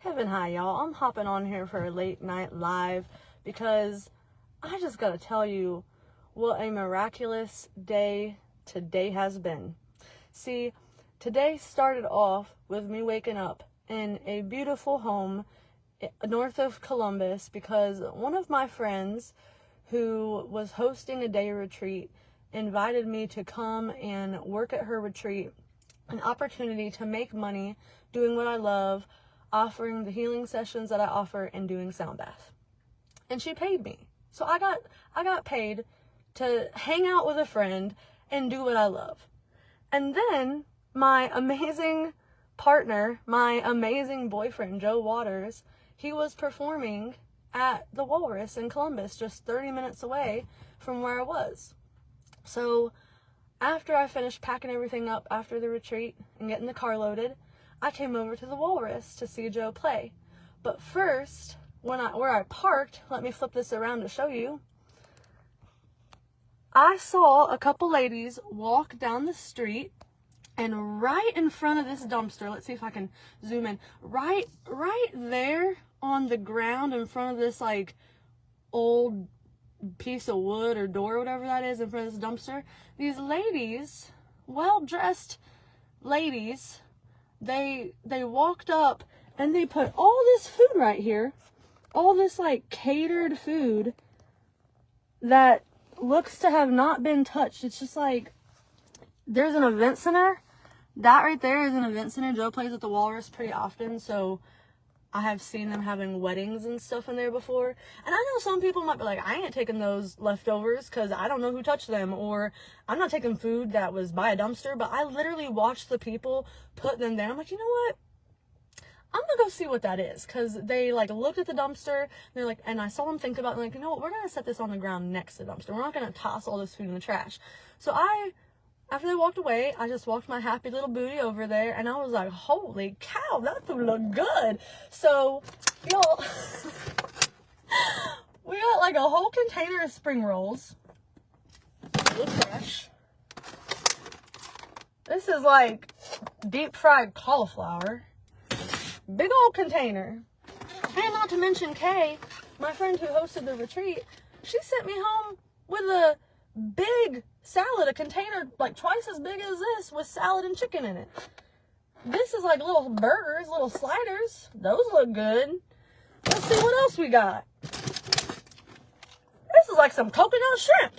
Heaven hi, y'all. I'm hopping on here for a late night live because I just gotta tell you what a miraculous day today has been. See, today started off with me waking up in a beautiful home north of Columbus because one of my friends who was hosting a day retreat invited me to come and work at her retreat, an opportunity to make money doing what I love, offering the healing sessions that I offer and doing sound bath. And she paid me. So I got paid to hang out with a friend and do what I love. And then my amazing partner, my amazing boyfriend, Joe Waters, he was performing at the Walrus in Columbus, just 30 minutes away from where I was. So after I finished packing everything up after the retreat and getting the car loaded, I came over to the Walrus to see Joe play. But first, where I parked, let me flip this around to show you, I saw a couple ladies walk down the street, and right in front of this dumpster, let's see if I can zoom in, right there on the ground in front of this like old piece of wood or door or whatever that is in front of this dumpster, these ladies, well-dressed ladies, they walked up and they put all this food right here, all this like catered food that looks to have not been touched. It's just like, there's an event center. That right there is an event center. Joe plays at the Walrus pretty often, so I have seen them having weddings and stuff in there before. And I know some people might be like, I ain't taking those leftovers because I don't know who touched them, or I'm not taking food that was by a dumpster. But I literally watched the people put them there. I'm like, you know what? I'm gonna go see what that is, because they like looked at the dumpster and they're like, and I saw them think about it, like, you know what, we're gonna set this on the ground next to the dumpster. We're not gonna toss all this food in the trash. So after they walked away, I just walked my happy little booty over there, and I was like, holy cow, that food looked good. So, y'all, we got like a whole container of spring rolls. They look fresh. This is like deep fried cauliflower. Big old container. And not to mention Kay, my friend who hosted the retreat, she sent me home with a big salad, a container like twice as big as this with salad and chicken in it. This is like little burgers, little sliders. Those look good. Let's see what else we got. This is like some coconut shrimp.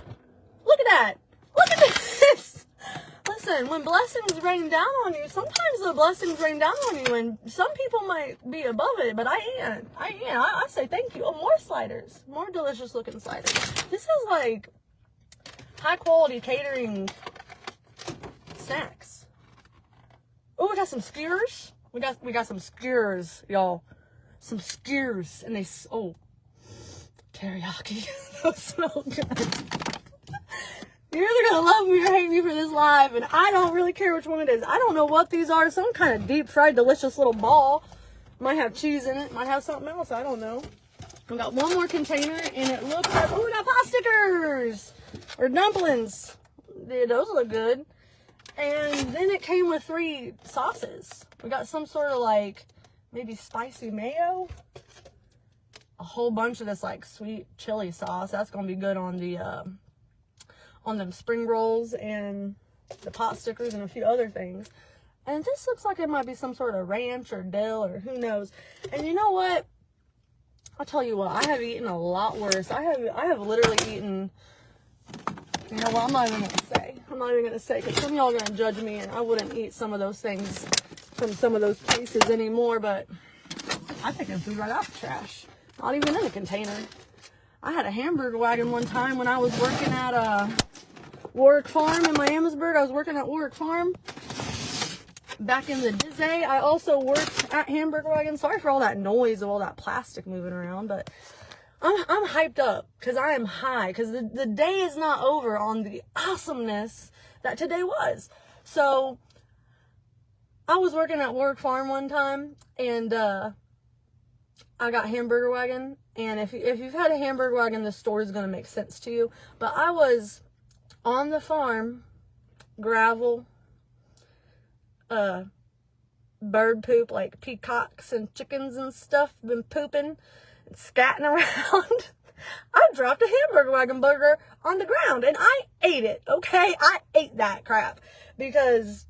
Look at that. Look at this. Listen, when blessings rain down on you, sometimes the blessings rain down on you, and some people might be above it, but I ain't. I say thank you. Oh, more sliders. More delicious looking sliders. This is like high quality catering snacks. Oh, we got some skewers. We got some skewers, y'all. Some skewers, and they teriyaki. Those smell good. You're either gonna love me or hate me for this live, and I don't really care which one it is. I don't know what these are. Some kind of deep fried delicious little ball. Might have cheese in it. Might have something else. I don't know. We got one more container, and it looks like, we got pot stickers or dumplings. Yeah, those look good. And then it came with 3 sauces. We got some sort of like maybe spicy mayo, a whole bunch of this like sweet chili sauce. That's gonna be good on the on them spring rolls and the pot stickers and a few other things. And this looks like it might be some sort of ranch or dill or who knows. And you know what? I'll tell you what, I have eaten a lot worse. I have literally eaten, you know what, I'm not even gonna say, because some of y'all are gonna judge me, and I wouldn't eat some of those things from some of those places anymore, but I'm taking food right out the trash. Not even in a container. I had a hamburger wagon one time when I was working at Warwick Farm in Miamisburg. I was working at Warwick Farm back in the day. I also worked at Hamburger Wagon. Sorry for all that noise of all that plastic moving around, but I'm hyped up because I am high, because the day is not over on the awesomeness that today was. So I was working at Warwick Farm one time, and I got Hamburger Wagon. And if you've had a Hamburger Wagon, the story is going to make sense to you. But I was on the farm, gravel, bird poop, like peacocks and chickens and stuff, been pooping and scatting around. I dropped a hamburger wagon burger on the ground and I ate it, okay? I ate that crap because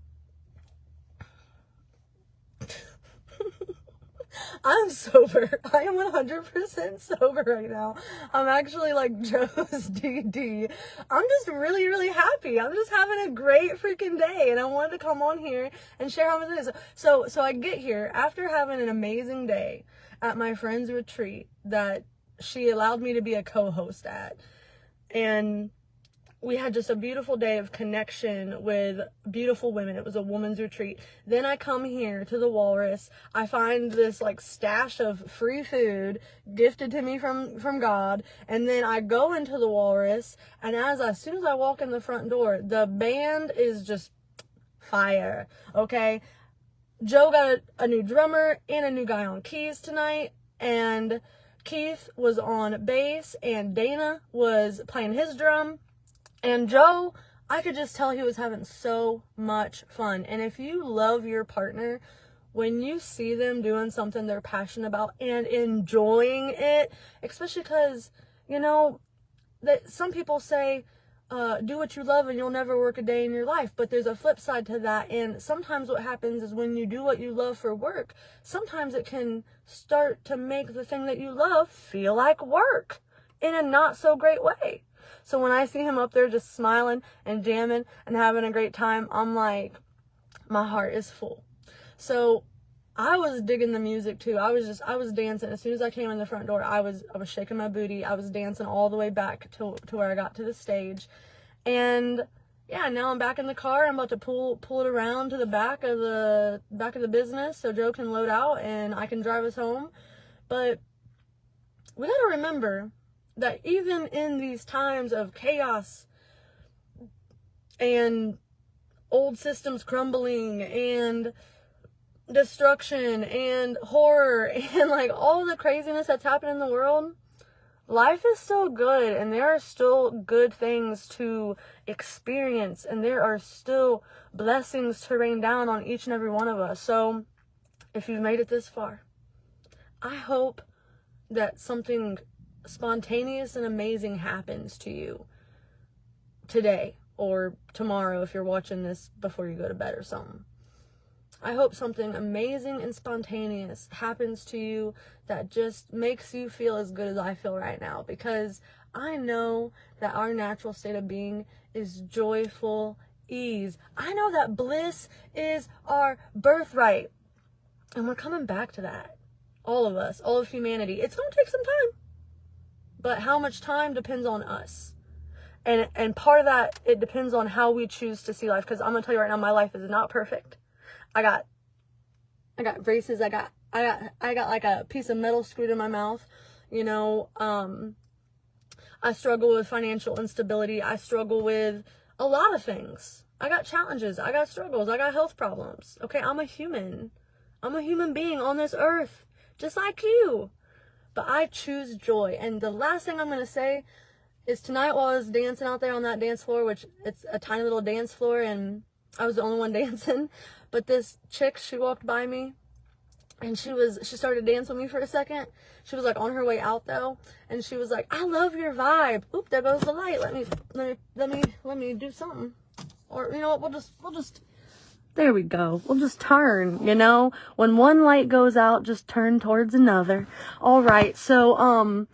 I'm sober. I am 100% sober right now. I'm actually like Joe's DD. I'm just really, really happy. I'm just having a great freaking day, and I wanted to come on here and share how it is. So I get here after having an amazing day at my friend's retreat that she allowed me to be a co-host at, and we had just a beautiful day of connection with beautiful women. It was a woman's retreat. Then I come here to the Walrus. I find this like stash of free food gifted to me from God. And then I go into the Walrus. And as soon as I walk in the front door, the band is just fire. Okay. Joe got a new drummer and a new guy on keys tonight. And Keith was on bass and Dana was playing his drum. And Joe, I could just tell he was having so much fun. And if you love your partner, when you see them doing something they're passionate about and enjoying it, especially because, you know, that some people say, do what you love and you'll never work a day in your life. But there's a flip side to that. And sometimes what happens is when you do what you love for work, sometimes it can start to make the thing that you love feel like work in a not so great way. So when I see him up there just smiling and jamming and having a great time, I'm like, my heart is full. So I was digging the music too. I was dancing. As soon as I came in the front door, I was shaking my booty. I was dancing all the way back to where I got to the stage. And yeah, now I'm back in the car. I'm about to pull it around to the back of the business so Joe can load out and I can drive us home. But we got to remember that even in these times of chaos and old systems crumbling and destruction and horror and like all the craziness that's happening in the world, life is still good and there are still good things to experience and there are still blessings to rain down on each and every one of us. So if you've made it this far, I hope that something spontaneous and amazing happens to you today or tomorrow if you're watching this before you go to bed or something. I hope something amazing and spontaneous happens to you that just makes you feel as good as I feel right now, because I know that our natural state of being is joyful ease. I know that bliss is our birthright, and we're coming back to that. All of us, all of humanity. It's going to take some time. But how much time depends on us. And part of that, it depends on how we choose to see life. Because I'm going to tell you right now, my life is not perfect. I got braces. I got like a piece of metal screwed in my mouth. You know, I struggle with financial instability. I struggle with a lot of things. I got challenges. I got struggles. I got health problems. Okay, I'm a human. I'm a human being on this earth, just like you. But I choose joy. And the last thing I'm going to say is tonight while I was dancing out there on that dance floor, which it's a tiny little dance floor and I was the only one dancing, but this chick, she walked by me and she started dancing with me for a second. She was like on her way out though. And she was like, I love your vibe. Oop, there goes the light. Let me do something. Or you know what? We'll just, there we go. We'll just turn, you know, when one light goes out, just turn towards another. All right. So,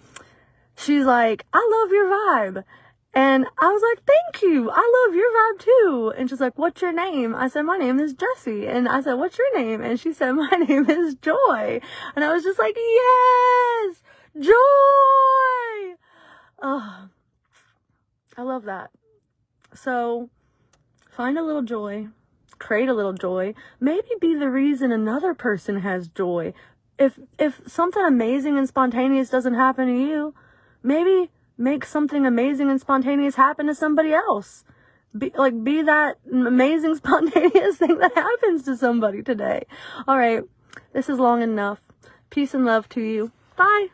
she's like, I love your vibe. And I was like, thank you. I love your vibe too. And she's like, what's your name? I said, my name is Jessie. And I said, what's your name? And she said, my name is Joy. And I was just like, yes, joy. Oh, I love that. So find a little joy, create a little joy, maybe be the reason another person has joy. If something amazing and spontaneous doesn't happen to you, maybe make something amazing and spontaneous happen to somebody else. Be that amazing spontaneous thing that happens to somebody today. All right, this is long enough. Peace and love to you. Bye.